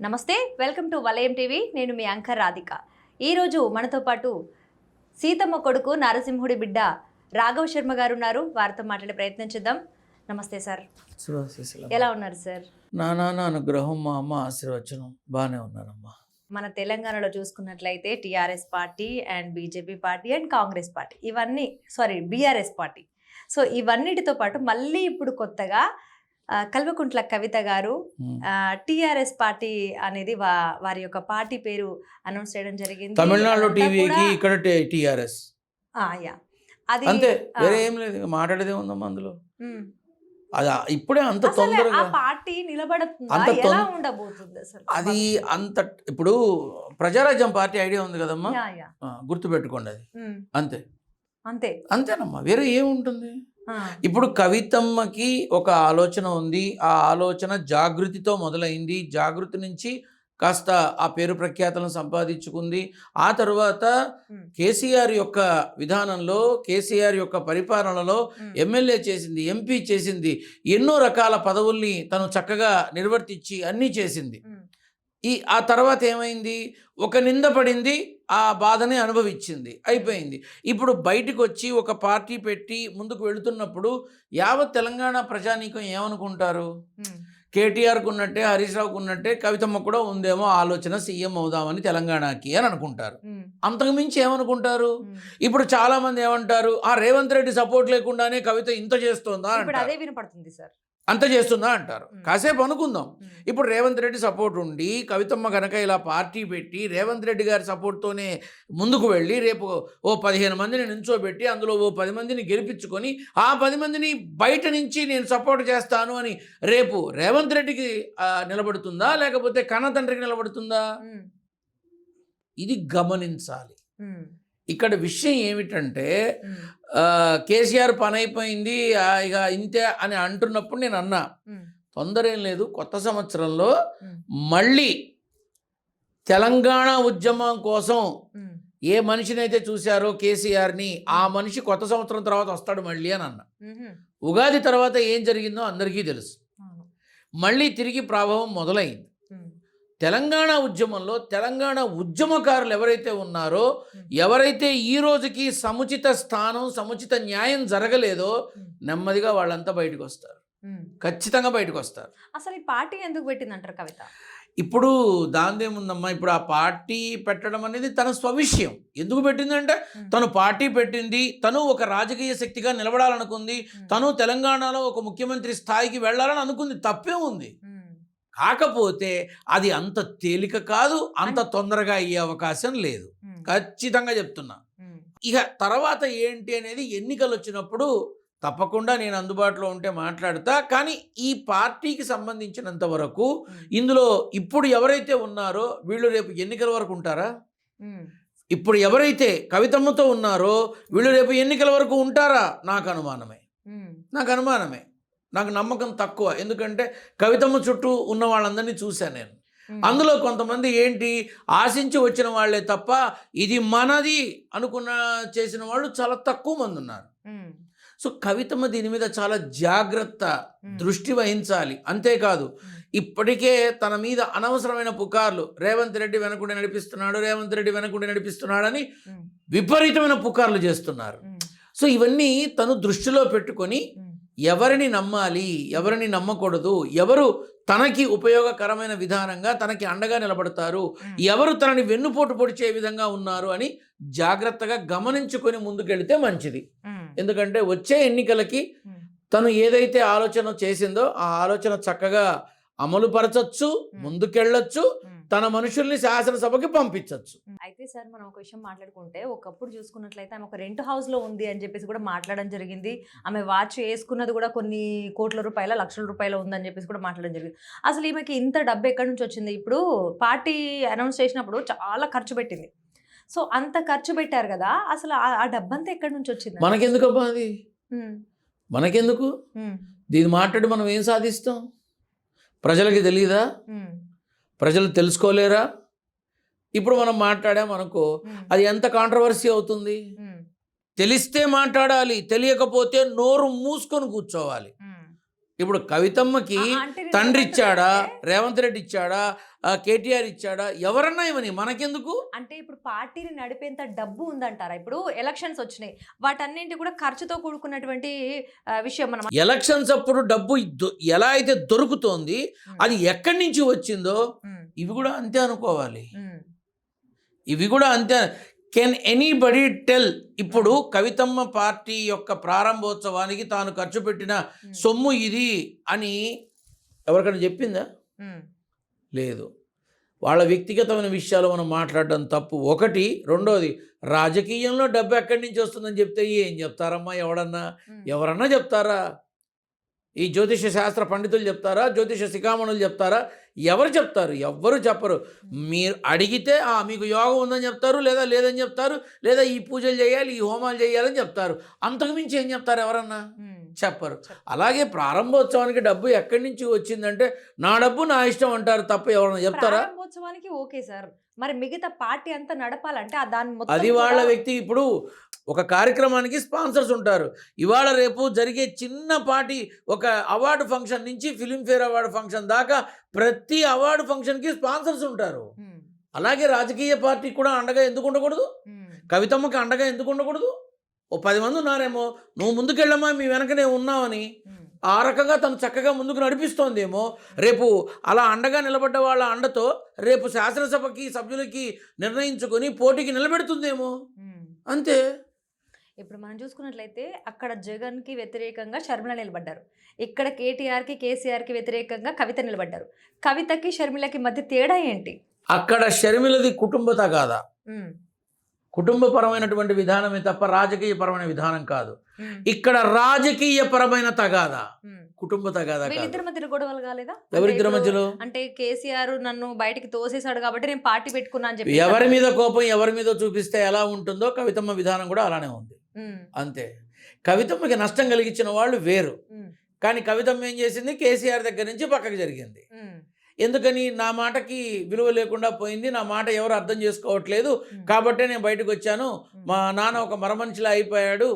నమస్తే, welcome to వలయం TV. నేను మీ యాంకర్ రాధిక. ఈరోజు మనతో పాటు సీతమ్మ కొడుకు నరసింహుడి బిడ్డ రాఘవ శర్మ గారు ఉన్నారు. వారితో మాట్లాడే ప్రయత్నం చేద్దాం. నమస్తే సార్. ఎలా ఉన్నారు సార్? నా అనుగ్రహం, మా అమ్మ ఆశీర్వచనం బాగానే ఉన్నానమ్మా. మన తెలంగాణలో చూసుకున్నట్లయితే TRS party and BJP party and Congress party BRS party. So ఇవన్నిటితో పాటు మళ్ళీ ఇప్పుడు కొత్తగా కల్వకుంట్ల కవిత గారు టిఆర్ఎస్ పార్టీ అనేది వారి యొక్క పార్టీ పేరు అనౌన్స్ చేయడం జరిగింది. తమిళనాడులో టీవీకి, ఇక్కడ టిఆర్ఎస్. అది అంతే, వేరే ఏం లేదు, మాట్లాడేదే ఉందమ్మా అందులో. అది ఇప్పుడే అంత తొందరగా పార్టీ నిలబడుతుంది, ఎలా ఉండబోతుంది అసలు అది అంత. ఇప్పుడు ప్రజారాజ్యం పార్టీ ఐడియా ఉంది కదమ్మా, గుర్తుపెట్టుకోండి అది. అంతే అంతే అంతేనమ్మా, వేరే ఏముంటుంది. ఇప్పుడు కవితమ్మకి ఒక ఆలోచన ఉంది, ఆ ఆలోచన జాగృతితో మొదలైంది. జాగృతి నుంచి కాస్త ఆ పేరు ప్రఖ్యాతలను సంపాదించుకుంది. ఆ తర్వాత కేసీఆర్ యొక్క విధానంలో, కేసీఆర్ యొక్క పరిపాలనలో ఎమ్మెల్యే చేసింది, ఎంపీ చేసింది, ఎన్నో రకాల పదవుల్ని తను చక్కగా నిర్వర్తించి అన్నీ చేసింది. ఆ తర్వాత ఏమైంది, ఒక నింద పడింది, ఆ బాధని అనుభవించింది, అయిపోయింది. ఇప్పుడు బయటకు వచ్చి ఒక పార్టీ పెట్టి ముందుకు వెళుతున్నప్పుడు యావత్ తెలంగాణ ప్రజానీకం ఏమనుకుంటారు? కేటీఆర్కు ఉన్నట్టే, హరీష్ రావుకు ఉన్నట్టే కవితమ్మ కూడా ఉందేమో ఆలోచన, సీఎం అవుదామని తెలంగాణకి అని అనుకుంటారు. అంతకు మించి ఏమనుకుంటారు? ఇప్పుడు చాలా మంది ఏమంటారు, రేవంత్ రెడ్డి సపోర్ట్ లేకుండానే కవిత ఇంత చేస్తోందా, అదే వినపడుతుంది సార్, అంత చేస్తుందా అంటారు. కాసేపు అనుకుందాం. ఇప్పుడు రేవంత్ రెడ్డి సపోర్ట్ ఉండి కవితమ్మ కనుక ఇలా పార్టీ పెట్టి రేవంత్ రెడ్డి గారి సపోర్ట్తోనే ముందుకు వెళ్ళి రేపు 15 మందిని నించోబెట్టి అందులో 10 మందిని గెలిపించుకొని ఆ 10 మందిని బయట నుంచి నేను సపోర్ట్ చేస్తాను అని రేపు రేవంత్ రెడ్డికి నిలబడుతుందా, లేకపోతే కన్న తండ్రికి నిలబడుతుందా? ఇది గమనించాలి. ఇక్కడ విషయం ఏమిటంటే, కేసీఆర్ పని అయిపోయింది ఇక ఇంతే అని అంటున్నప్పుడు నేను అన్నా, తొందర ఏం లేదు, కొత్త సంవత్సరంలో మళ్ళీ తెలంగాణ ఉద్యమం కోసం ఏ మనిషినైతే చూశారో కేసీఆర్ని, ఆ మనిషి కొత్త సంవత్సరం తర్వాత వస్తాడు మళ్ళీ అని అన్నా. ఉగాది తర్వాత ఏం జరిగిందో అందరికీ తెలుసు. మళ్ళీ తిరిగి ప్రభావం మొదలైంది. తెలంగాణ ఉద్యమంలో తెలంగాణ ఉద్యమకారులు ఎవరైతే ఉన్నారో, ఎవరైతే ఈ రోజుకి సముచిత స్థానం, సముచిత న్యాయం జరగలేదో, నెమ్మదిగా వాళ్ళంతా బయటకు వస్తారు, ఖచ్చితంగా బయటకు వస్తారు. అసలు ఈ పార్టీ ఎందుకు పెట్టిందంటారు కవిత? ఇప్పుడు దాందేముందమ్మా, ఇప్పుడు ఆ పార్టీ పెట్టడం అనేది తన స్వవిషయం. ఎందుకు పెట్టిందంటే, తను పార్టీ పెట్టింది, తను ఒక రాజకీయ శక్తిగా నిలబడాలనుకుంది, తను తెలంగాణలో ఒక ముఖ్యమంత్రి స్థాయికి వెళ్ళాలని అనుకుంది, తప్పే ఉంది. కాకపోతే అది అంత తేలిక కాదు, అంత తొందరగా అయ్యే అవకాశం లేదు, ఖచ్చితంగా చెప్తున్నా. ఇక తర్వాత ఏంటి అనేది ఎన్నికలు వచ్చినప్పుడు తప్పకుండా నేను అందుబాటులో ఉంటే మాట్లాడతా. కానీ ఈ పార్టీకి సంబంధించినంత వరకు ఇందులో ఇప్పుడు ఎవరైతే ఉన్నారో వీళ్ళు రేపు ఎన్నికల వరకు ఉంటారా? ఇప్పుడు ఎవరైతే కవితమ్మతో ఉన్నారో వీళ్ళు రేపు ఎన్నికల వరకు ఉంటారా? నాకు అనుమానమే. నాకు నమ్మకం తక్కువ. ఎందుకంటే కవితమ్మ చుట్టూ ఉన్న వాళ్ళందరినీ చూశాను నేను. అందులో కొంతమంది ఏంటి, ఆశించి వచ్చిన వాళ్ళే తప్ప ఇది మనది అనుకున్న చేసిన వాళ్ళు చాలా తక్కువ మంది ఉన్నారు. సో కవితమ్మ దీని మీద చాలా జాగ్రత్త దృష్టి వహించాలి. అంతేకాదు, ఇప్పటికే తన మీద అనవసరమైన పుకార్లు, రేవంత్ రెడ్డి వెనకుండి నడిపిస్తున్నాడని విపరీతమైన పుకార్లు చేస్తున్నారు. సో ఇవన్నీ తను దృష్టిలో పెట్టుకొని ఎవరిని నమ్మాలి, ఎవరిని నమ్మకూడదు, ఎవరు తనకి ఉపయోగకరమైన విధానంగా తనకి అండగా నిలబడతారు, ఎవరు తనని వెన్నుపోటు పొడిచే విధంగా ఉన్నారు అని జాగ్రత్తగా గమనించుకొని ముందుకెళ్తే మంచిది. ఎందుకంటే వచ్చే ఎన్నికలకి తను ఏదైతే ఆలోచన చేసిందో ఆ ఆలోచన చక్కగా అమలు పరచచ్చు, ముందుకెళ్ళొచ్చు, తన మనుషుల్ని శాసనసభకి పంపించవచ్చు. అయితే సార్, మనం ఒక విషయం మాట్లాడుకుంటే, ఒకప్పుడు చూసుకున్నట్లయితే ఆమె ఒక రెంట్ హౌస్ లో ఉంది అని చెప్పేసి కూడా మాట్లాడడం జరిగింది. ఆమె వాచ్ వేసుకున్నది కూడా కొన్ని కోట్ల రూపాయల, లక్షల రూపాయల ఉందని చెప్పేసి కూడా మాట్లాడడం జరిగింది. అసలు ఈమెకి ఇంత డబ్బు ఎక్కడి నుంచి వచ్చింది? ఇప్పుడు పార్టీ అనౌన్స్ చేసినప్పుడు చాలా ఖర్చు పెట్టింది. సో అంత ఖర్చు పెట్టారు కదా, అసలు ఆ డబ్బంతా ఎక్కడి నుంచి వచ్చింది? మనకెందుకు అబ్బా అది, మనకెందుకు? దీన్ని మాట్లాడి మనం ఏం సాధిస్తాం? ప్రజలకి తెలియదా? ప్రజలు తెలుసుకోలేరా? ఇప్పుడు మనం మాట్లాడామనుకో, అది ఎంత కాంట్రవర్సీ అవుతుంది. తెలిస్తే మాట్లాడాలి, తెలియకపోతే నోరు మూసుకొని కూర్చోవాలి. ఇప్పుడు కవితమ్మకి అంటే నేను తండ్రి ఇచ్చాడా, ఏమంటున్నానంటే, రేవంత్ రెడ్డి ఇచ్చాడా, కేటీఆర్ ఇచ్చాడా, ఎవరన్నా ఇవ్వని, మనకెందుకు? అంటే ఇప్పుడు పార్టీని నడిపేంత డబ్బు ఉందంటారా? ఇప్పుడు ఎలక్షన్స్ వచ్చినాయి. వాటన్నింటి కూడా ఖర్చుతో కూడుకున్నటువంటి విషయం మనం. ఎలక్షన్స్ అప్పుడు డబ్బు ఎలా అయితే దొరుకుతోంది, హ్మ్. అది ఎక్కడి నుంచి వచ్చిందో హ్మ్. ఇవి కూడా అంతే అనుకోవాలి. హ్మ్. ఇవి కూడా అంతే. కెన్ ఎనీబడి టెల్ ఇప్పుడు కవితమ్మ పార్టీ యొక్క ప్రారంభోత్సవానికి తాను ఖర్చు పెట్టిన సొమ్ము ఇది అని ఎవరికైనా చెప్పిందా? హ్మ్. లేదు. వాళ్ళ వ్యక్తిగతమైన విషయాలు మనం మాట్లాడడం తప్పు. ఒకటి. రెండోది, రాజకీయంలో డబ్బు ఎక్కడి నుంచి వస్తుందని చెప్తే ఏం చెప్తారమ్మా ఎవడన్నా? హ్మ్. ఎవరన్నా చెప్తారా? ఈ జ్యోతిష శాస్త్ర పండితులు చెప్తారా? జ్యోతిష శిఖామణులు చెప్తారా? ఎవరు చెప్తారు? ఎవ్వరు చెప్పరు. మీరు అడిగితే మీకు యోగం ఉందని చెప్తారు, లేదా లేదని చెప్తారు, లేదా ఈ పూజలు చేయాలి, ఈ హోమాలు చేయాలని చెప్తారు. అంతకు మించి ఏం చెప్తారు ఎవరన్నా? చెప్పరు. అలాగే ప్రారంభోత్సవానికి డబ్బు ఎక్కడి నుంచి వచ్చిందంటే నా డబ్బు నా ఇష్టం అంటారు తప్ప ఎవరన్నా చెప్తారా? ప్రారంభోత్సవానికి ఓకే సార్. మరి మిగతా పార్టీ అంతా నడపాలంటే దాని మొత్తం అది వాళ్ళ కూడా. వ్యక్తి. ఇప్పుడు ఒక కార్యక్రమానికి స్పాన్సర్స్ ఉంటారు. ఇవాళ రేపు జరిగే చిన్నపాటి ఒక అవార్డు ఫంక్షన్ నుంచి ఫిలింఫేర్ అవార్డు ఫంక్షన్ దాకా ప్రతి అవార్డు ఫంక్షన్కి స్పాన్సర్స్ ఉంటారు. హ్మ్. అలాగే రాజకీయ పార్టీ కూడా అండగా ఎందుకు ఉండకూడదు? హ్మ్. కవితమ్మకి అండగా ఎందుకు ఉండకూడదు? ఓ 10 మంది ఉన్నారేమో, నువ్వు ముందుకెళ్ళమ్మా మీ వెనకనే ఉన్నావని హ్మ్. ఆ రకంగా తను చక్కగా ముందుకు నడిపిస్తోందేమో. రేపు అలా అండగా నిలబడ్డ వాళ్ళ అండతో రేపు శాసనసభకి సభ్యులకి నిర్ణయించుకొని పోటీకి నిలబెడుతుందేమో. హ్మ్. అంతే. ఇప్పుడు మనం చూసుకున్నట్లయితే అక్కడ జగన్‌కి వ్యతిరేకంగా షర్మిల నిలబడ్డారు. ఇక్కడ కేటీఆర్‌కి, కేసీఆర్‌కి వ్యతిరేకంగా కవిత నిలబడ్డారు. కవితకి, షర్మిలకి మధ్య తేడా ఏంటి? అక్కడ షర్మిలది కుటుంబ తగాదా. హ్మ్. కుటుంబపరమైనటువంటి విధానమే తప్ప రాజకీయపరమైన విధానం కాదు. హ్మ్. ఇక్కడ రాజకీయపరమైన తగాదా, హ్మ్. కుటుంబ తగాదా కాదు. వీళ్ళిద్దరి మధ్యలో గొడవలు కాలేదా? ఎవరిద్దరి మధ్యలో? అంటే కేసీఆర్ నన్ను బయటికి తోసేసాడు కాబట్టి నేను పార్టీ పెట్టుకున్నా అని చెప్పి. ఎవరి మీద కోపం ఎవరి మీద చూపిస్తే ఎలా ఉంటుందో కవితమ్మ విధానం కూడా అలానే ఉంది. అంతే. కవితమ్మకి నష్టం కలిగించిన వాళ్ళు వేరు. కానీ కవితమ్మ ఏం చేసింది? కేసీఆర్ దగ్గర నుంచి పక్కకు జరిగింది. ఎందుకని? నా మాటకి విలువ లేకుండా పోయింది, నా మాట ఎవరు అర్థం చేసుకోవట్లేదు, కాబట్టే నేను బయటకు వచ్చాను, మా నాన్న ఒక మరమనిషిలా అయిపోయాడు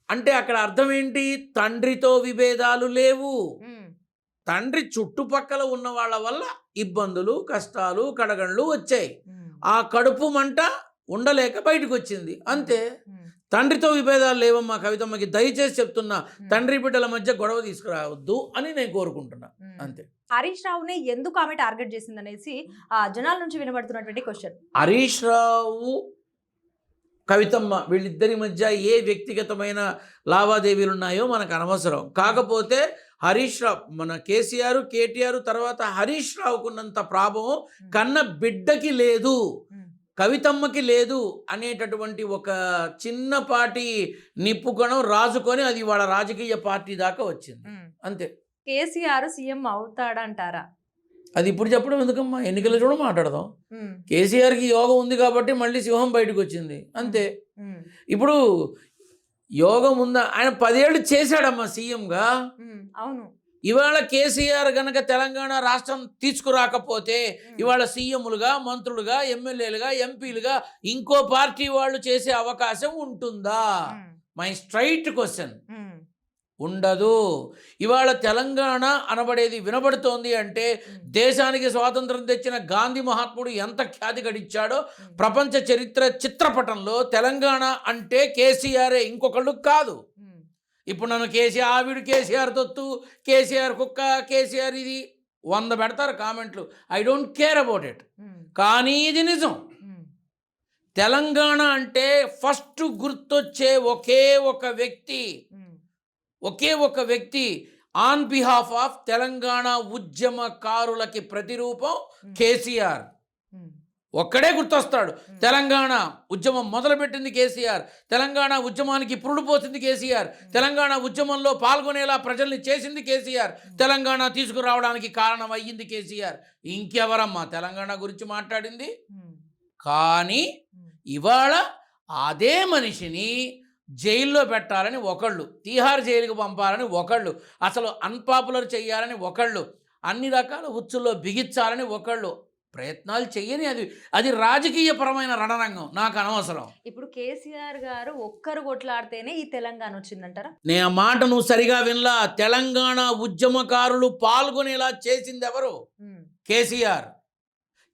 అంటే అక్కడ అర్థం ఏంటి? తండ్రితో విభేదాలు లేవు. తండ్రి చుట్టుపక్కల ఉన్న వాళ్ళ వల్ల ఇబ్బందులు, కష్టాలు, కడగండ్లు వచ్చాయి. ఆ కడుపు మంట ఉండలేక బయటకు వచ్చింది. అంతే. తండ్రితో విభేదాలు లేవమ్మా కవితమ్మకి. దయచేసి చెప్తున్నా, తండ్రి బిడ్డల మధ్య గొడవ తీసుకురావద్దు అని నేను కోరుకుంటున్నా. అంతే. హరీష్ రావుని ఎందుకు ఆమె టార్గెట్ చేసింది అనేసి జనాల నుంచి వినబడుతున్నటువంటి క్వశ్చన్. హరీష్ రావు, కవితమ్మ వీళ్ళిద్దరి మధ్య ఏ వ్యక్తిగతమైన లావాదేవీలు ఉన్నాయో మనకు అనవసరం. కాకపోతే హరీష్ రావు, మన కేసీఆర్, కేటీఆర్ తర్వాత హరీష్ రావుకున్నంత ప్రాభవం కన్న బిడ్డకి లేదు, కవితమ్మకి లేదు అనేటటువంటి ఒక చిన్నపాటి నిప్పుకొణం రాజుకొని అది వాళ్ళ రాజకీయ పార్టీ దాకా వచ్చింది. అంతే. కేసీఆర్ సీఎం అవుతాడంటారా? అది ఇప్పుడు చెప్పడం ఎందుకమ్మా, ఎన్నికల చూడ మాట్లాడదాం. కేసీఆర్కి యోగం ఉంది కాబట్టి మళ్ళీ సింహం బయటకు వచ్చింది. అంతే. ఇప్పుడు యోగం ఉందా? ఆయన 10 ఏళ్ళు చేశాడమ్మా సీఎంగా. అవును. ఇవాళ కేసీఆర్ గనక తెలంగాణ రాష్ట్రం తీసుకురాకపోతే ఇవాళ సీఎంలుగా, మంత్రులుగా, ఎమ్మెల్యేలుగా, ఎంపీలుగా ఇంకో పార్టీ వాళ్ళు చేసే అవకాశం ఉంటుందా? My straight question. ఉండదు. ఇవాళ తెలంగాణ అనబడేది వినబడుతోంది అంటే దేశానికి స్వాతంత్రం తెచ్చిన గాంధీ మహాత్ముడు ఎంత ఖ్యాతి గడించాడో ప్రపంచ చరిత్ర చిత్రపటంలో తెలంగాణ అంటే కేసీఆరే, ఇంకొకళ్ళు కాదు. ఇప్పుడు నన్ను కేసీఆర్, ఆవిడ కేసీఆర్ తొత్తు, కేసీఆర్ కుక్క, కేసీఆర్ ఇది 100 పెడతారు కామెంట్లు. I don't care about it. కానీ ఇది నిజం. తెలంగాణ అంటే ఫస్ట్ గుర్తొచ్చే ఒకే ఒక వ్యక్తి ఆన్ బిహాఫ్ ఆఫ్ తెలంగాణ ఉద్యమకారులకి ప్రతిరూపం కేసీఆర్. ఒక్కడే గుర్తొస్తాడు. తెలంగాణ ఉద్యమం మొదలుపెట్టింది కేసీఆర్, తెలంగాణ ఉద్యమానికి పురుడు పోసింది కేసీఆర్, తెలంగాణ ఉద్యమంలో పాల్గొనేలా ప్రజల్ని చేసింది కేసీఆర్, తెలంగాణ తీసుకురావడానికి కారణం అయ్యింది కేసీఆర్. ఇంకెవరమ్మా తెలంగాణ గురించి మాట్లాడింది? కానీ ఇవాళ అదే మనిషిని జైల్లో పెట్టాలని ఒకళ్ళు, తీహార్ జైలుకు పంపాలని ఒకళ్ళు, అసలు అన్పాపులర్ చేయాలని ఒకళ్ళు, అన్ని రకాల ఉచ్చుల్లో బిగించాలని ఒకళ్ళు, ప్రయత్నాలు చెయ్యని, అది అది రాజకీయపరమైన రణరంగం, నాకు అనవసరం. ఇప్పుడు కేసీఆర్ గారు ఒక్కరు కొట్లాడితేనే ఈ తెలంగాణ వచ్చిందంటారా? నేను ఆ మాట నువ్వు సరిగా వినలా. తెలంగాణ ఉద్యమకారులు పాల్గొనేలా చేసింది ఎవరు? కేసీఆర్.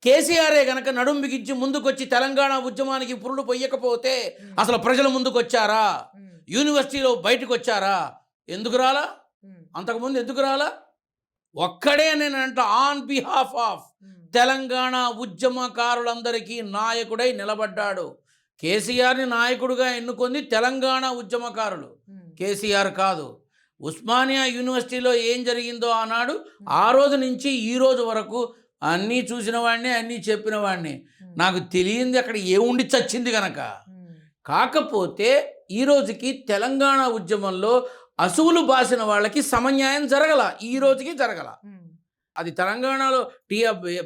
కేసీఆరే గనక నడుం బిగించి ముందుకొచ్చి తెలంగాణ ఉద్యమానికి పురుడు పొయ్యకపోతే అసలు ప్రజలు ముందుకొచ్చారా? యూనివర్సిటీలో బయటకు వచ్చారా? ఎందుకు రాలా? అంతకుముందు ఎందుకు రాలా? ఒక్కడే నేనంట ఆన్ బిహాఫ్ ఆఫ్ తెలంగాణ ఉద్యమకారులందరికీ నాయకుడై నిలబడ్డాడు. కేసీఆర్ని నాయకుడిగా ఎన్నుకుంది తెలంగాణ ఉద్యమకారులు, కేసీఆర్ కాదు. ఉస్మానియా యూనివర్సిటీలో ఏం జరిగిందో ఆనాడు, ఆ రోజు నుంచి ఈ రోజు వరకు అన్నీ చూసిన వాడిని, అన్నీ చెప్పిన వాడిని. నాకు తెలియంది అక్కడ ఏముండి చచ్చింది గనక. కాకపోతే ఈ రోజుకి తెలంగాణ ఉద్యమంలో అసువులు బాసిన వాళ్ళకి సమన్యాయం జరగల, ఈ రోజుకి జరగల. అది తెలంగాణలో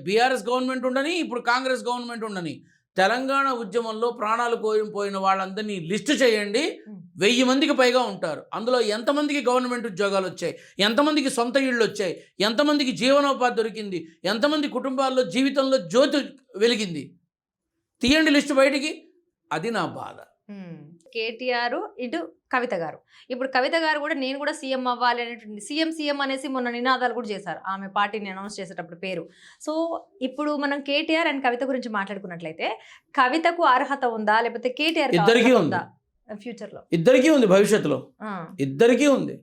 బీఆర్ఎస్ గవర్నమెంట్ ఉండని, ఇప్పుడు కాంగ్రెస్ గవర్నమెంట్ ఉండని, తెలంగాణ ఉద్యమంలో ప్రాణాలు కోల్పోయిన వాళ్ళందరినీ లిస్టు చేయండి. 1000 మందికి పైగా ఉంటారు. అందులో ఎంతమందికి గవర్నమెంట్ ఉద్యోగాలు వచ్చాయి, ఎంతమందికి సొంత ఇళ్ళు వచ్చాయి, ఎంతమందికి జీవనోపాధి దొరికింది, ఎంతమంది కుటుంబాల్లో జీవితంలో జ్యోతి వెలిగింది, తీయండి లిస్టు బయటికి. అది నా బాధ. కేటీఆర్ ఇటు కవిత గారు. ఇప్పుడు కవిత గారు కూడా నేను కూడా సీఎం అవ్వాలి అనేటువంటి సీఎం అనేసి మొన్న నినాదాలు కూడా చేశారు ఆమె పార్టీని అనౌన్స్ చేసేటప్పుడు పేరు. సో ఇప్పుడు మనం కేటీఆర్ అండ్ కవిత గురించి మాట్లాడుకున్నట్లయితే కవితకు అర్హత ఉందా లేకపోతే కేటీఆర్ ఇద్దరికీ ఉందా ఫ్యూచర్ లో? ఇద్దరికీ ఉంది, భవిష్యత్తులో ఇద్దరికీ ఉంది.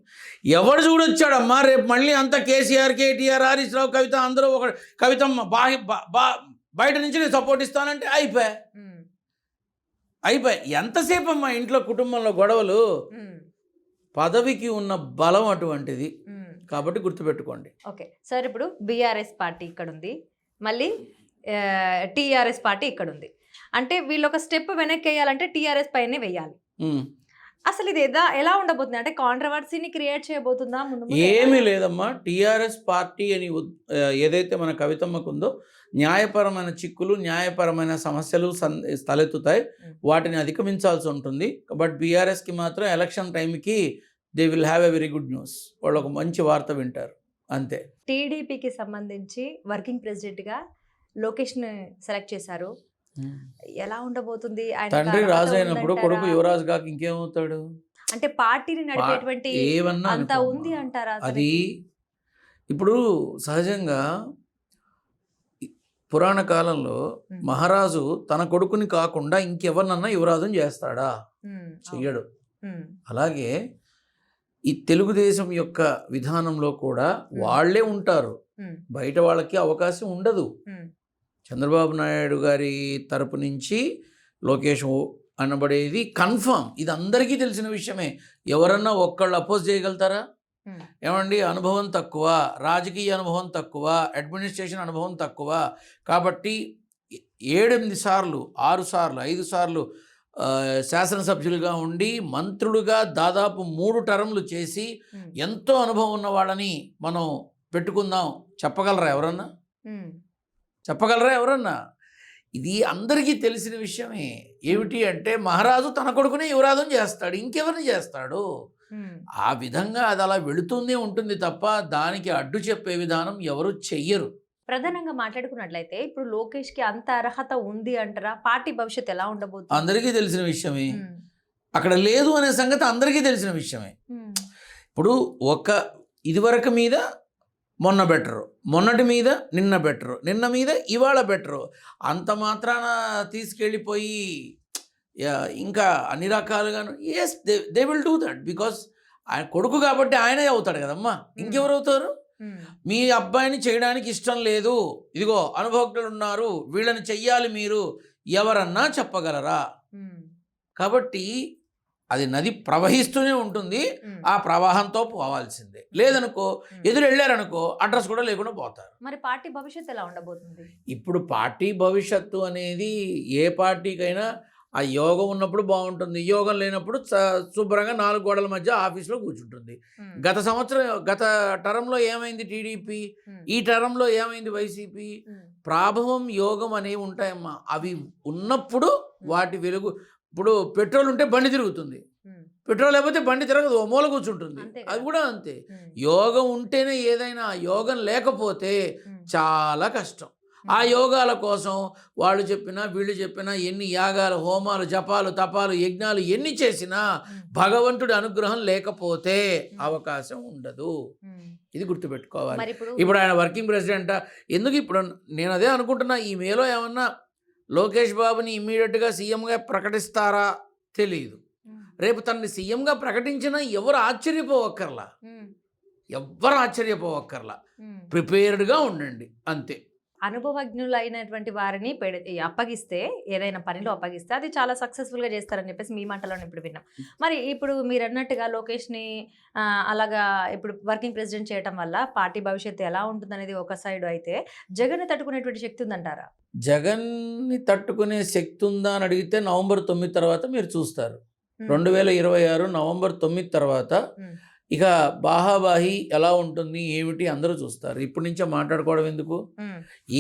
ఎవడు చూడొచ్చాడమ్మా రేపు మళ్ళీ అంతా కేసీఆర్, కేటీఆర్, హరీష్ రావు, కవిత అందరూ ఒక కవితమ్మ బయట నుంచి నేను సపోర్ట్ ఇస్తానంటే అయిపోయా. ఎంతసేపు అమ్మా ఇంట్లో కుటుంబంలో గొడవలు? పదవికి ఉన్న బలం అటువంటిది కాబట్టి గుర్తుపెట్టుకోండి. ఓకే సార్, ఇప్పుడు బీఆర్ఎస్ పార్టీ ఇక్కడ ఉంది, మళ్ళీ టీఆర్ఎస్ పార్టీ ఇక్కడ ఉంది. అంటే వీళ్ళు ఒక స్టెప్ వెనక్కి వేయాలంటే టీఆర్ఎస్ పైనే వేయాలి. అసలు ఇది ఎలా ఉండబోతుంది? అంటే కాంట్రవర్సీని క్రియేట్ చేయబోతుందా? ముందు ఏమీ లేదమ్మా. టీఆర్ఎస్ పార్టీ అని ఏదైతే మన కవితమ్మకు ఉందో, న్యాయపరమైన చిక్కులు, న్యాయపరమైన సమస్యలు తలెత్తుతాయి, వాటిని అధిగమించాల్సి ఉంటుంది. బట్ బీఆర్ఎస్కి మాత్రం ఎలక్షన్ టైంకి they will have a very good news. వాళ్ళు ఒక మంచి వార్త వింటారు అంతే. టీడీపీకి సంబంధించి వర్కింగ్ ప్రెసిడెంట్గా లోకేష్ని సెలెక్ట్ చేశారు. ఎలా ఉండబోతుంది? తండ్రి రాజు అయినప్పుడు కొడుకు యువరాజు కాక ఇంకేమవుతాడు? అంటే పార్టీని నడిపేటువంటి ఏమన్నా అంత ఉంది అంటారా? అది ఇప్పుడు సహజంగా పురాణ కాలంలో మహారాజు తన కొడుకుని కాకుండా ఇంకెవరినన్నా యువరాజుని చేస్తాడా? చెయ్యడు. అలాగే ఈ తెలుగుదేశం యొక్క విధానంలో కూడా వాళ్ళే ఉంటారు, బయట వాళ్ళకి అవకాశం ఉండదు. చంద్రబాబు నాయుడు గారి తరపు నుంచి లోకేష్ అనబడేది కన్ఫర్మ్, ఇది అందరికీ తెలిసిన విషయమే. ఎవరన్నా ఒక్కళ్ళు అపోజ్ చేయగలుగుతారా? ఏమండి, అనుభవం తక్కువ, రాజకీయ అనుభవం తక్కువ, అడ్మినిస్ట్రేషన్ అనుభవం తక్కువ. కాబట్టి 7-8 సార్లు 6 సార్లు 5 సార్లు శాసనసభ్యులుగా ఉండి మంత్రులుగా దాదాపు 3 టర్మ్లు చేసి ఎంతో అనుభవం ఉన్న వాళ్ళని మనం పెట్టుకుందాం. చెప్పగలరా ఎవరన్నా? ఇది అందరికీ తెలిసిన విషయమే. ఏమిటి అంటే మహారాజు తన కొడుకునే యువరాజుని చేస్తాడు, ఇంకెవరిని చేస్తాడు? ఆ విధంగా అది అలా వెళుతూనే ఉంటుంది తప్ప దానికి అడ్డు చెప్పే విధానం ఎవరు చెయ్యరు. ప్రధానంగా మాట్లాడుకున్నట్లయితే ఇప్పుడు లోకేష్ కి అంత అర్హత ఉంది అంటారా? పార్టీ భవిష్యత్తు ఎలా ఉండబోతుంది? అందరికీ తెలిసిన విషయమే. అక్కడ లేదు అనే సంగతి అందరికీ తెలిసిన విషయమే. ఇప్పుడు ఇదివరకు మీద మొన్న బెటరు, మొన్నటి మీద నిన్న బెటరు, నిన్న మీద ఇవాళ బెటరు. అంత మాత్రాన తీసుకెళ్ళిపోయి ఇంకా అన్ని రకాలుగాను yes they will do that. Because ఆయన కొడుకు కాబట్టి ఆయనే అవుతాడు కదమ్మా, ఇంకెవరు అవుతారు? మీ అబ్బాయిని చేయడానికి ఇష్టం లేదు, ఇదిగో అనుభవజ్ఞులు ఉన్నారు, వీళ్ళని చెయ్యాలి మీరు, ఎవరన్నా చెప్పగలరా? కాబట్టి అది నది ప్రవహిస్తూనే ఉంటుంది, ఆ ప్రవాహంతో పోవాల్సిందే. లేదనుకో ఎదురు వెళ్ళారనుకో అడ్రస్ కూడా లేకుండా పోతారు. మరి పార్టీ భవిష్యత్తు ఎలా ఉండబోతుంది? ఇప్పుడు పార్టీ భవిష్యత్తు అనేది ఏ పార్టీకైనా ఆ యోగం ఉన్నప్పుడు బాగుంటుంది, యోగం లేనప్పుడు శుభ్రంగా 4 గోడల మధ్య ఆఫీస్లో కూర్చుంటుంది. గత టర్మ్లో ఏమైంది టీడీపీ, ఈ టర్మ్లో ఏమైంది వైసీపీ? ప్రాభవం యోగం అనేవి ఉంటాయమ్మా. అవి ఉన్నప్పుడు వాటి వెలుగు. ఇప్పుడు పెట్రోల్ ఉంటే బండి తిరుగుతుంది, పెట్రోల్ లేకపోతే బండి తిరగదు, ఓ మూల కూర్చుంటుంది. అది కూడా అంతే. యోగం ఉంటేనే ఏదైనా, యోగం లేకపోతే చాలా కష్టం. ఆ యోగాల కోసం వాళ్ళు చెప్పినా వీళ్ళు చెప్పినా ఎన్ని యాగాలు హోమాలు జపాలు తపాలు యజ్ఞాలు ఎన్ని చేసినా భగవంతుడి అనుగ్రహం లేకపోతే అవకాశం ఉండదు. ఇది గుర్తుపెట్టుకోవాలి. మరి ఇప్పుడు ఇప్పుడు ఆయన వర్కింగ్ ప్రెసిడెంట్ ఎందుకు ఇప్పుడు నేను అదే అనుకుంటున్నా, ఈ మేలో ఏమన్నా లోకేష్ బాబుని ఇమ్మీడియట్గా సీఎంగా ప్రకటిస్తారా తెలియదు. రేపు తనని సీఎంగా ప్రకటించినా ఎవరు ఆశ్చర్యపోవక్కర్లా, ఎవ్వరు ఆశ్చర్యపోవక్కర్లా, ప్రిపేర్డ్గా ఉండండి అంతే. అనుభవజ్ఞులైనటువంటి వారిని అప్పగిస్తే, ఏదైనా పనిలో అప్పగిస్తే అది చాలా సక్సెస్ఫుల్గా చేస్తారని చెప్పేసి మీ మాటలో ఇప్పుడు విన్నాం. మరి ఇప్పుడు మీరు అన్నట్టుగా లోకేష్ని అలాగా ఇప్పుడు వర్కింగ్ ప్రెసిడెంట్ చేయడం వల్ల పార్టీ భవిష్యత్తు ఎలా ఉంటుందనేది ఒక సైడ్ అయితే, జగన్ని తట్టుకునేటువంటి శక్తి ఉందంటారా? జగన్ని తట్టుకునే శక్తి ఉందా అని అడిగితే నవంబర్ 9 తర్వాత మీరు చూస్తారు. 2026 నవంబర్ 9 తర్వాత ఇక బాహాబాహి ఎలా ఉంటుంది ఏమిటి అందరూ చూస్తారు. ఇప్పటి నుంచే మాట్లాడుకోవడం ఎందుకు?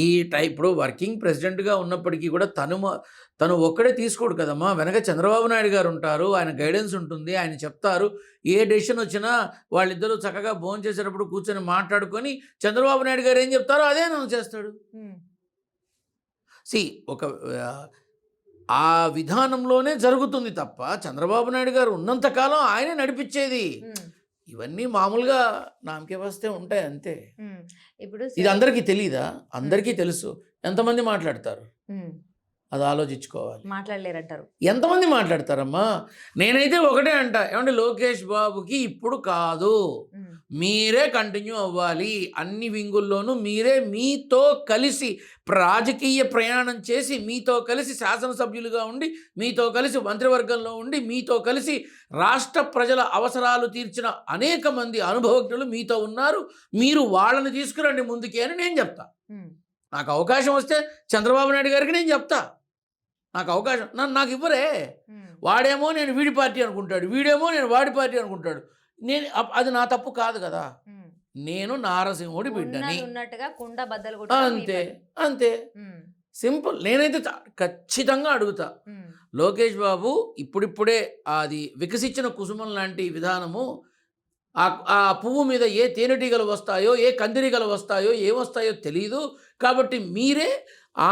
ఈ ఇప్పుడు వర్కింగ్ ప్రెసిడెంట్గా ఉన్నప్పటికీ కూడా తను ఒక్కడే తీసుకోడు కదమ్మా, వెనక చంద్రబాబు నాయుడు గారు ఉంటారు, ఆయన గైడెన్స్ ఉంటుంది, ఆయన చెప్తారు. ఏ డెసిషన్ వచ్చినా వాళ్ళిద్దరూ చక్కగా భోజనం చేసేటప్పుడు కూర్చొని మాట్లాడుకొని చంద్రబాబు నాయుడు గారు ఏం చెప్తారో అదే అనౌన్స్ చేస్తాడు. ఒక ఆ విధానంలోనే జరుగుతుంది తప్ప చంద్రబాబు నాయుడు గారు ఉన్నంతకాలం ఆయనే నడిపించేది. ఇవన్నీ మామూలుగా నామకే వస్తే ఉంటాయి అంతే. ఇప్పుడు ఇది అందరికీ తెలీదా? అందరికీ తెలుసు. ఎంతమంది మాట్లాడతారు అది ఆలోచించుకోవాలి. మాట్లాడలేరంటారు. ఎంతమంది మాట్లాడతారమ్మా? నేనైతే ఒకటే అంట, ఏమంటే లోకేష్ బాబుకి ఇప్పుడు కాదు, మీరే కంటిన్యూ అవ్వాలి అన్ని వింగుల్లోనూ. మీరే మీతో కలిసి రాజకీయ ప్రయాణం చేసి, మీతో కలిసి శాసనసభ్యులుగా ఉండి, మీతో కలిసి మంత్రివర్గంలో ఉండి, మీతో కలిసి రాష్ట్ర ప్రజల అవసరాలు తీర్చిన అనేక మంది అనుభవజ్ఞులు మీతో ఉన్నారు. మీరు వాళ్ళని తీసుకురండి ముందుకే అని నేను చెప్తా. నాకు అవకాశం వస్తే చంద్రబాబు నాయుడు గారికి నేను చెప్తా, నాకు అవకాశం నాకు ఇవ్వరే. వాడేమో నేను వీడి పార్టీ అనుకుంటాడు, వీడేమో నేను వాడి పార్టీ అనుకుంటాడు. అది నా తప్పు కాదు కదా. నేను నారసింహుడి బిడ్డని, అంతే అంతే సింపుల్. నేనైతే ఖచ్చితంగా అడుగుతా, లోకేష్ బాబు ఇప్పుడిప్పుడే అది వికసించిన కుసుమం లాంటి విధానము, ఆ పువ్వు మీద ఏ తేనెటీగలు వస్తాయో, ఏ కందిరీగలు వస్తాయో, ఏమొస్తాయో తెలియదు. కాబట్టి మీరే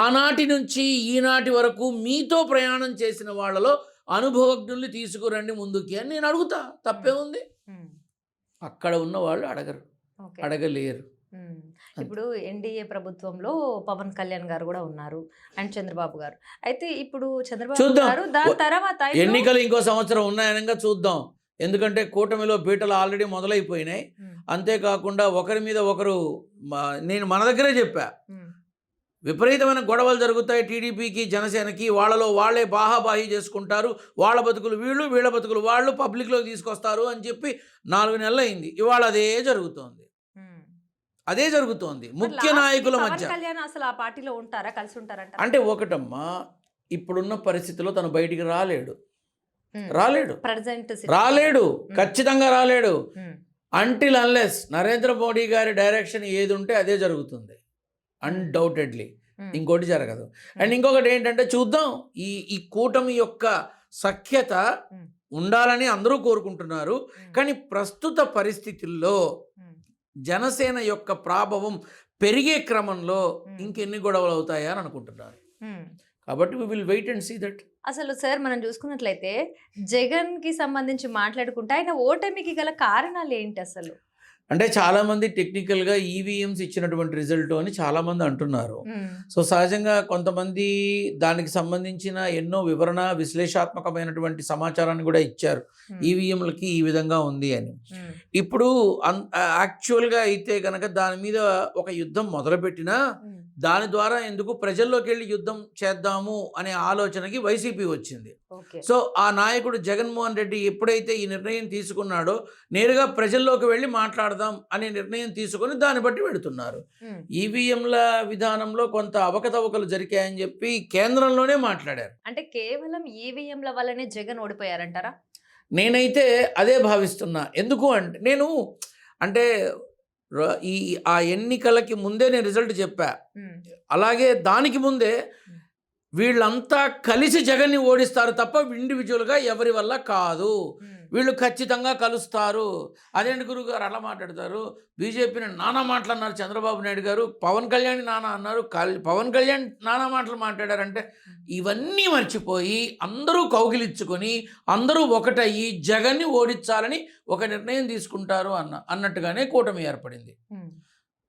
ఆనాటి నుంచి ఈనాటి వరకు మీతో ప్రయాణం చేసిన వాళ్ళలో అనుభవజ్ఞుల్ని తీసుకురండి ముందుకి అని నేను అడుగుతా. తప్పే ఉంది? అక్కడ ఉన్న వాళ్ళు అడగలేరు. ఇప్పుడు ఎన్డీఏ ప్రభుత్వంలో పవన్ కళ్యాణ్ గారు కూడా ఉన్నారు అండ్ చంద్రబాబు గారు. అయితే ఇప్పుడు చంద్రబాబు గారు దాని తర్వాత ఎన్నికలు ఇంకో సంవత్సరం ఉన్నాయనగా చూద్దాం. ఎందుకంటే కూటమిలో బీటలు ఆల్రెడీ మొదలైపోయినాయి. అంతేకాకుండా ఒకరి మీద ఒకరు, నేను మన దగ్గరే చెప్పా, విపరీతమైన గొడవలు జరుగుతాయి టీడీపీకి జనసేనకి. వాళ్ళలో వాళ్ళే బాహాబాహి చేసుకుంటారు. వాళ్ళ బతుకులు వీళ్ళు, వీళ్ళ బతుకులు వాళ్ళు పబ్లిక్లోకి తీసుకొస్తారు అని చెప్పి 4 నెలలు అయింది. ఇవాళ అదే జరుగుతోంది ముఖ్య నాయకుల మధ్య. అసలు ఆ పార్టీలో ఉంటారా, కలిసి ఉంటారంట? అంటే ఒకటమ్మా, ఇప్పుడున్న పరిస్థితిలో తను బయటికి రాలేడు, ఖచ్చితంగా రాలేడు. అంటిల్ అన్లెస్ నరేంద్ర మోడీ గారి డైరెక్షన్ ఏది ఉంటే అదే జరుగుతుంది, అన్డౌటెడ్లీ. ఇంకోటి జరగదు. అండ్ ఇంకొకటి ఏంటంటే చూద్దాం, ఈ కూటమి యొక్క సఖ్యత ఉండాలని అందరూ కోరుకుంటున్నారు. కానీ ప్రస్తుత పరిస్థితుల్లో జనసేన యొక్క ప్రాభవం పెరిగే క్రమంలో ఇంకెన్ని గొడవలు అవుతాయా అని అనుకుంటున్నారు. కాబట్టి we will wait and see that. అసలు సార్ మనం చూసుకున్నట్లయితే జగన్కి సంబంధించి మాట్లాడుకుంటే ఆయన ఓటమికి గల కారణాలు ఏంటి అసలు? అంటే చాలామంది టెక్నికల్గా ఈవీఎంస్ ఇచ్చినటువంటి రిజల్ట్ అని చాలామంది అంటున్నారు. సో సహజంగా కొంతమంది దానికి సంబంధించిన ఎన్నో విశ్లేషాత్మకమైనటువంటి సమాచారాన్ని కూడా ఇచ్చారు, ఈవీఎంలకి ఈ విధంగా ఉంది అని. ఇప్పుడు యాక్చువల్గా అయితే కనుక దాని మీద ఒక యుద్ధం మొదలుపెట్టినా దాని ద్వారా ఎందుకు ప్రజల్లోకి వెళ్ళి యుద్ధం చేద్దాము అనే ఆలోచనకి వైసీపీ వచ్చింది. సో ఆ నాయకుడు జగన్మోహన్ రెడ్డి ఎప్పుడైతే ఈ నిర్ణయం తీసుకున్నాడో నేరుగా ప్రజల్లోకి వెళ్ళి మాట్లాడదాం అనే నిర్ణయం తీసుకొని దాన్ని బట్టి పెడుతున్నారు. ఈవీఎంల విధానంలో కొంత అవకతవకలు జరిగాయని చెప్పి కేంద్రంలోనే మాట్లాడారు. అంటే కేవలం ఈవీఎంల వల్లనే జగన్ ఓడిపోయారంటారా? నేనైతే అదే భావిస్తున్నా. ఎందుకు అంటే ఆ ఎన్నికలకి ముందే నేను రిజల్ట్ చెప్పా. అలాగే దానికి ముందే వీళ్ళంతా కలిసి జగన్ని ఓడిస్తారు తప్ప ఇండివిజువల్గా ఎవరి వల్ల కాదు. వీళ్ళు ఖచ్చితంగా కలుస్తారు. అదేంటి గురుగారు అలా మాట్లాడతారు? బీజేపీని నానా మాటలు అన్నారు చంద్రబాబు నాయుడు గారు, పవన్ కళ్యాణ్ నానా అన్నారు, పవన్ కళ్యాణ్ నానా మాటలు మాట్లాడారంటే ఇవన్నీ మర్చిపోయి అందరూ కౌగిలించుకొని అందరూ ఒకటయ్యి జగన్ని ఓడించాలని ఒక నిర్ణయం తీసుకుంటారు అన్నట్టుగానే కూటమి ఏర్పడింది.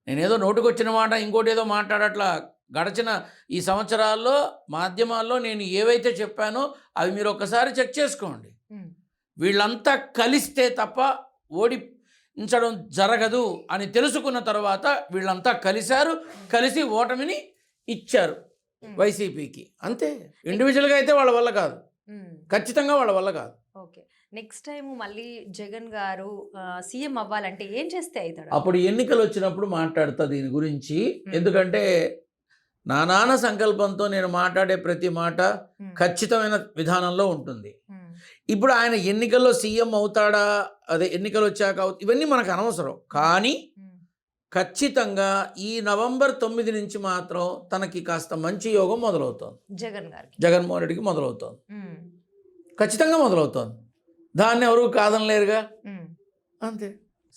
నేనేదో నోటుకొచ్చిన మాట ఇంకోటి ఏదో మాట్లాడట్లా. గడిచిన ఈ సంవత్సరాల్లో మాధ్యమాల్లో నేను ఏవైతే చెప్పానో అవి మీరు ఒక్కసారి చెక్ చేసుకోండి. వీళ్ళంతా కలిస్తే తప్ప ఓడించడం జరగదు అని తెలుసుకున్న తర్వాత వీళ్ళంతా కలిసి ఓటమిని ఇచ్చారు వైసీపీకి. అంతే. ఇండివిజువల్గా అయితే వాళ్ళ వల్ల కాదు, ఖచ్చితంగా వాళ్ళ వల్ల కాదు. ఓకే, నెక్స్ట్ టైం మళ్ళీ జగన్ గారు సీఎం అవ్వాలంటే ఏం చేస్తే అవుతాడు? అప్పుడు ఎన్నికలు వచ్చినప్పుడు మాట్లాడతా దీని గురించి. ఎందుకంటే నా నాన్న సంకల్పంతో నేను మాట్లాడే ప్రతి మాట ఖచ్చితమైన విధానంలో ఉంటుంది. ఇప్పుడు ఆయన ఎన్నికల్లో సీఎం అవుతాడా, అదే ఎన్నికలు వచ్చాక ఇవన్నీ మనకు అనవసరం. కానీ ఖచ్చితంగా ఈ నవంబర్ 9 నుంచి మాత్రం తనకి కాస్త మంచి యోగం మొదలవుతోంది. జగన్మోహన్ రెడ్డికి మొదలవుతోంది, ఖచ్చితంగా మొదలవుతోంది. దాన్ని ఎవరు కాదనలేరుగా. అంతే.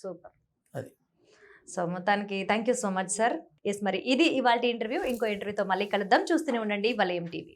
సూపర్. అది. సో మొత్తానికి thank you so much sir. Yes, మరి ఇది ఇవాళ ఇంటర్వ్యూ. ఇంకో ఇంటర్వ్యూతో మళ్ళీ కలుద్దాం. చూస్తూనే ఉండండి వలయం టీవీ.